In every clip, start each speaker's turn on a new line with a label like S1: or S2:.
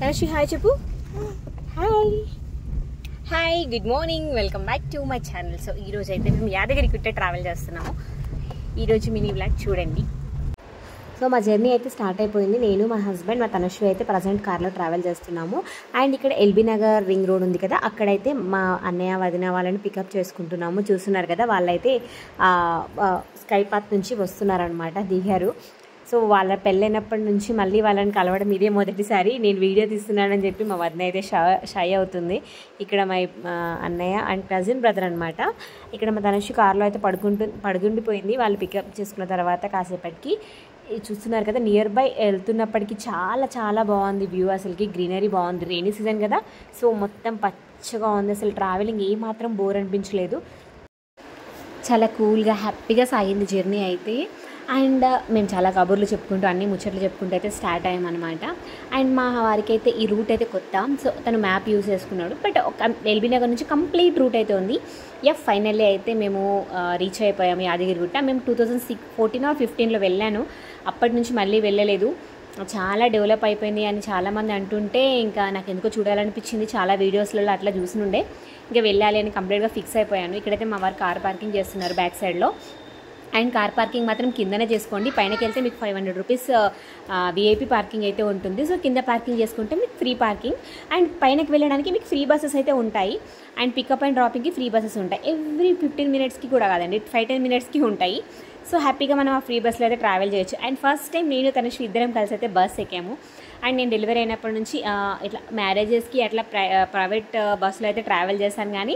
S1: Tanashree hi చెప్పు. Hi good morning, welcome back to my channel. So ఈరోజు అయితే మేము యాదగిరిగుట్ట ట్రావెల్ చేస్తున్నాము. ఈరోజు మినీ వ్లాగ్ చూడండి. సో మా జర్నీ అయితే స్టార్ట్ అయిపోయింది. నేను మా హస్బెండ్ మా తనశ్రీ అయితే ప్రజెంట్ కార్లో ట్రావెల్ చేస్తున్నాము. అండ్ ఇక్కడ ఎల్బీ నగర్ రింగ్ రోడ్ ఉంది కదా, అక్కడైతే మా అన్నయ్య వదిన వాళ్ళని పికప్ చేసుకుంటున్నాము. చూస్తున్నారు కదా, వాళ్ళైతే స్కై పాత్ నుంచి వస్తున్నారనమాట, దిగారు. సో వాళ్ళ పెళ్ళైనప్పటి నుంచి మళ్ళీ వాళ్ళని కలవడం ఇదే మొదటిసారి. నేను వీడియో తీస్తున్నానని చెప్పి మా వదిన అయితే షై అవుతుంది. ఇక్కడ మా అన్నయ్య అండ్ కజిన్ బ్రదర్ అనమాట. ఇక్కడ మా తనశ్రీ కార్లో అయితే పడుకుండిపోయింది. వాళ్ళు పికప్ చేసుకున్న తర్వాత కాసేపటికి చూస్తున్నారు కదా, నియర్ బై వెళ్తున్నప్పటికీ చాలా చాలా బాగుంది వ్యూ. అసలుకి గ్రీనరీ బాగుంది, రెయినీ సీజన్ కదా, సో మొత్తం పచ్చగా ఉంది. అసలు ట్రావెలింగ్ ఏమాత్రం బోర్ అనిపించలేదు. చాలా కూల్గా హ్యాపీగా సాగింది జర్నీ అయితే. అండ్ మేము చాలా కబుర్లు చెప్పుకుంటూ అన్ని ముచ్చట్లు చెప్పుకుంటూ అయితే స్టార్ట్ అయ్యామన్నమాట. అండ్ మా వారికి అయితే ఈ రూట్ అయితే కొత్త, సో తను మ్యాప్ యూజ్ చేసుకున్నాడు. బట్ ఎల్బీ నగర్ నుంచి కంప్లీట్ రూట్ అయితే ఉంది. ఫైనల్లీ అయితే మేము రీచ్ అయిపోయాము యాదగిరిగుట్ట. మేము 2014 or 2015లో వెళ్ళాను, అప్పటి నుంచి మళ్ళీ వెళ్ళలేదు. చాలా డెవలప్ అయిపోయింది అని చాలామంది అంటుంటే ఇంకా నాకు ఎందుకో చూడాలనిపించింది. చాలా వీడియోస్లలో అట్లా చూసినుండే ఇంకా వెళ్ళాలి అని కంప్లీట్గా ఫిక్స్ అయిపోయాను. ఇక్కడైతే మా వారు కార్ పార్కింగ్ చేస్తున్నారు బ్యాక్ సైడ్లో. అండ్ కార్ పార్కింగ్ మాత్రం కిందనే చేసుకోండి. పైనకి వెళ్తే మీకు 500 రూపీస్ విఐపి పార్కింగ్ అయితే ఉంటుంది. సో కింద పార్కింగ్ చేసుకుంటే మీకు ఫ్రీ పార్కింగ్. అండ్ పైనకి వెళ్ళడానికి మీకు ఫ్రీ బస్సెస్ అయితే ఉంటాయి. అండ్ పికప్ అండ్ డ్రాపింగ్కి ఫ్రీ బస్సెస్ ఉంటాయి. ఎవ్రీ 15 minutesకి కూడా కాదండి, 5-10 minutesకి ఉంటాయి. సో హ్యాపీగా మనం ఆ ఫ్రీ బస్సులో అయితే ట్రావెల్ చేయొచ్చు. అండ్ ఫస్ట్ టైం నేను తనశ్రీ ఇద్దరం కలిసి అయితే బస్ ఎక్కాము. అండ్ నేను డెలివరీ అయినప్పటి నుంచి ఇట్లా మ్యారేజెస్కి అట్లా ప్రైవేట్ బస్సులో అయితే ట్రావెల్ చేశాను, కానీ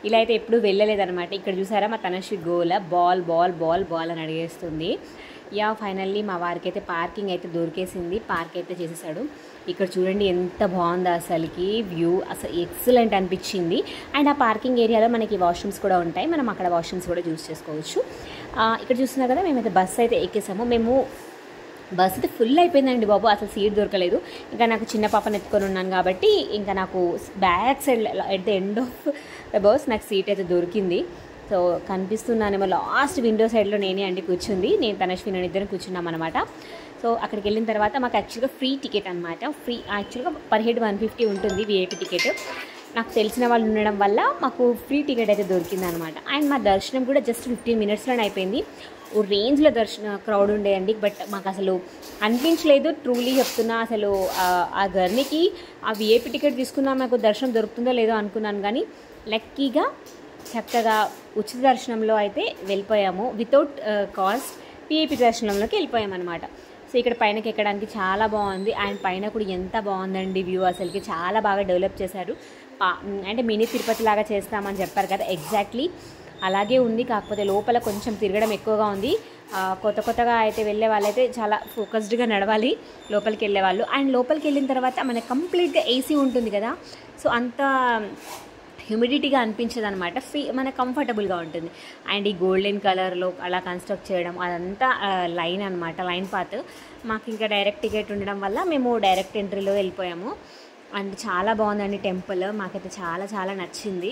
S1: ఇలా అయితే ఎప్పుడూ వెళ్ళలేదన్నమాట. ఇక్కడ చూసారా మా తనశ్రీ గోల బాల్ బాల్ బాల్ బాల్ అని అడిగేస్తుంది. ఫైనల్లీ మా వారికి అయితే పార్కింగ్ అయితే దొరికేసింది, పార్క్ అయితే చేసేసాడు. ఇక్కడ చూడండి ఎంత బాగుందో అసలుకి వ్యూ, అసలు ఎక్సలెంట్ అనిపించింది. అండ్ ఆ పార్కింగ్ ఏరియాలో మనకి వాష్రూమ్స్ కూడా ఉంటాయి, మనం అక్కడ వాష్రూమ్స్ కూడా యూజ్ చేసుకోవచ్చు. ఇక్కడ చూస్తున్నారు కదా, మేమైతే బస్సు అయితే ఎక్కేసాము. మేము బస్ అయితే ఫుల్ అయిపోయిందండి బాబు, అసలు సీట్ దొరకలేదు. ఇంకా నాకు చిన్న పాపను ఎత్తుకొని ఉన్నాను కాబట్టి ఇంకా నాకు back side at the end of the bus నాకు సీట్ అయితే దొరికింది. సో కనిపిస్తున్నానేమో లాస్ట్ విండో సైడ్లో నేనే అండి కూర్చుంది. నేను తనశ్రీ నేను ఇద్దరు కూర్చున్నాం అనమాట. సో అక్కడికి వెళ్ళిన తర్వాత మాకు యాక్చువల్గా ఫ్రీ టికెట్ అనమాట. ఫ్రీ యాక్చువల్గా పర్ హెడ్ 150 ఉంటుంది విఐపి టికెట్. నాకు తెలిసిన వాళ్ళు ఉండడం వల్ల మాకు ఫ్రీ టికెట్ అయితే దొరికింది అనమాట. అండ్ మా దర్శనం కూడా జస్ట్ 15 minutesలోనే అయిపోయింది. ఓ రేంజ్లో క్రౌడ్ ఉండేయండి, బట్ మాకు అసలు అనిపించలేదు. ట్రూలీ చెప్తున్నా, అసలు ఆ జర్నీకి ఆ విఐపి టికెట్ తీసుకున్నా మాకు దర్శనం దొరుకుతుందో లేదో అనుకున్నాను, కానీ లక్కీగా చక్కగా ఉచిత దర్శనంలో అయితే వెళ్ళిపోయాము. వితౌట్ కాస్ట్ విఐపి దర్శనంలోకి వెళ్ళిపోయామన్నమాట. సో ఇక్కడ పైనకి ఎక్కడానికి చాలా బాగుంది. అండ్ పైన కూడా ఎంత బాగుందండి వ్యూ, అసలుకి చాలా బాగా డెవలప్ చేశారు. అంటే మినీ తిరుపతి లాగా చేస్తామని చెప్పారు కదా, ఎగ్జాక్ట్లీ అలాగే ఉంది. కాకపోతే లోపల కొంచెం తిరగడం ఎక్కువగా ఉంది. కొత్తగా అయితే వెళ్ళే వాళ్ళైతే చాలా ఫోకస్డ్గా నడవాలి లోపలికి వెళ్ళే వాళ్ళు. అండ్ లోపలికి వెళ్ళిన తర్వాత మనకి కంప్లీట్గా ఏసీ ఉంటుంది కదా, సో అంత హ్యూమిడిటీగా అనిపించదు అనమాట. మనకు కంఫర్టబుల్గా ఉంటుంది. అండ్ ఈ గోల్డెన్ కలర్లో అలా కన్స్ట్రక్ట్ చేయడం అదంతా లైన్ అనమాట, లైన్ పాత్. మాకు ఇంకా డైరెక్ట్ టికెట్ ఉండడం వల్ల మేము డైరెక్ట్ ఎంట్రీలో వెళ్ళిపోయాము. అండ్ చాలా బాగుందండి టెంపుల్, మాకైతే చాలా చాలా నచ్చింది.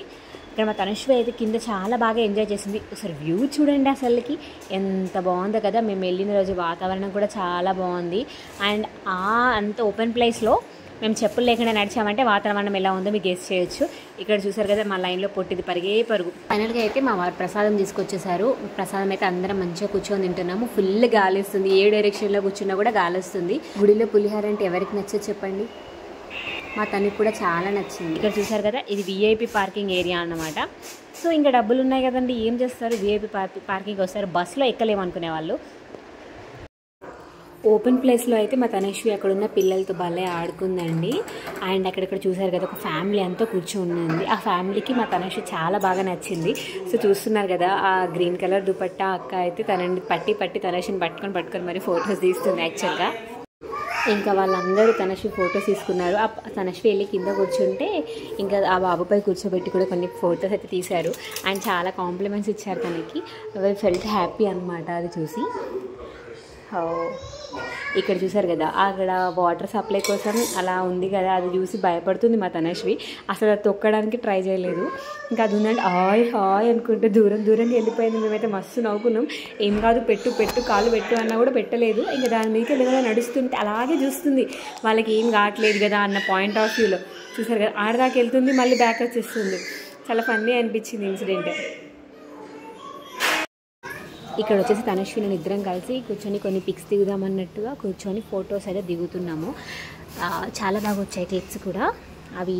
S1: ఇక్కడ మా తనశ్రీ అయితే కింద చాలా బాగా ఎంజాయ్ చేసింది. ఒకసారి వ్యూ చూడండి అసలుకి ఎంత బాగుందో కదా. మేము వెళ్ళిన రోజు వాతావరణం కూడా చాలా బాగుంది. అండ్ అంత ఓపెన్ ప్లేస్లో మేము చెప్పులు లేకుండా నడిచామంటే వాతావరణం ఎలా ఉందో మీకు గెస్ చేయొచ్చు. ఇక్కడ చూసారు కదా, మా లైన్లో పొట్టిది పరుగు. ఫైనల్గా అయితే మా వారు ప్రసాదం తీసుకొచ్చేసారు. ప్రసాదం అయితే అందరం మంచిగా కూర్చొని తింటున్నాము. ఫుల్ గాలి వస్తుంది, ఏ డైరెక్షన్లో కూర్చున్నా కూడా గాలి వస్తుంది. గుడిలో పులిహార అంటే ఎవరికి నచ్చదు చెప్పండి, మా తనకి కూడా చాలా నచ్చింది. ఇక్కడ చూసారు కదా, ఇది విఐపి పార్కింగ్ ఏరియా అన్నమాట. సో ఇంకా డబ్బులు ఉన్నాయి కదండి, ఏం చేస్తారు, విఐపి పార్కింగ్ వస్తారు. బస్సులో ఎక్కలేమనుకునే వాళ్ళు. ఓపెన్ ప్లేస్లో అయితే మా తనశ్రీ అక్కడున్న పిల్లలతో భలే ఆడుకుందండి. అండ్ అక్కడక్కడ చూసారు కదా, ఒక ఫ్యామిలీ అంతా కూర్చొని ఆ ఫ్యామిలీకి మా తనశ్రీ చాలా బాగా నచ్చింది. సో చూస్తున్నారు కదా, ఆ గ్రీన్ కలర్ దుపట్టా అక్క అయితే తనని పట్టి తనశ్రీని పట్టుకొని మరి ఫొటోస్ తీస్తుంది యాక్చువల్గా. ఇంకా వాళ్ళందరూ తనశ్రీ ఫొటోస్ తీసుకున్నారు. తనశ్రీ వెళ్ళి కింద కూర్చుంటే ఇంకా ఆ బాబుపై కూర్చోబెట్టి కూడా కొన్ని ఫొటోస్ అయితే తీశారు. అండ్ చాలా కాంప్లిమెంట్స్ ఇచ్చారు తనకి. ఫెల్ట్ హ్యాపీ అనమాట అది చూసి. ఇక్కడ చూసారు కదా, అక్కడ వాటర్ సప్లై కోసం అలా ఉంది కదా, అది చూసి భయపడుతుంది మా తనశ్వి. అసలు అది తొక్కడానికి ట్రై చేయలేదు. ఇంకా అది ఉందంటే హాయ్ హాయ్ అనుకుంటే దూరంగా వెళ్ళిపోయింది. మేమైతే మస్తు నవ్వుకున్నాం. ఏం కాదు, పెట్టు కాలు పెట్టు అన్నా కూడా పెట్టలేదు. ఇంకా దాని మీదకి వెళ్ళి నడుస్తుంటే అలాగే చూస్తుంది, వాళ్ళకి ఏం కావట్లేదు కదా అన్న పాయింట్ ఆఫ్ వ్యూలో. చూసారు కదా, ఆడదాకా వెళ్తుంది, మళ్ళీ బ్యాక్ వచ్చేస్తుంది. చాలా ఫన్నీ అనిపించింది ఇన్సిడెంట్. ఇక్కడ వచ్చేసి తనశ్వి నేను ఇద్దరం కలిసి కూర్చొని కొన్ని పిక్స్ దిగుదామన్నట్టుగా కూర్చొని ఫొటోస్ అయితే దిగుతున్నాము. చాలా బాగా వచ్చాయి క్లిప్స్ కూడా. అవి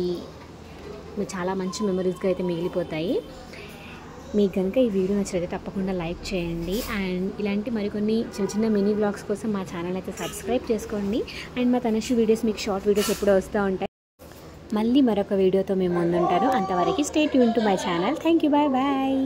S1: చాలా మంచి మెమరీస్గా అయితే మిగిలిపోతాయి. మీకు కనుక ఈ వీడియో నచ్చితే తప్పకుండా లైక్ చేయండి. అండ్ ఇలాంటి మరికొన్ని చిన్న మినీ బ్లాగ్స్ కోసం మా ఛానల్ అయితే సబ్స్క్రైబ్ చేసుకోండి. అండ్ మా తనశ్వి వీడియోస్ మీకు షార్ట్ వీడియోస్ ఎప్పుడూ వస్తూ ఉంటాయి. మళ్ళీ మరొక వీడియోతో మేము ముందుంటాను. అంతవరకు stay tuned to my channel. Thank you, bye bye.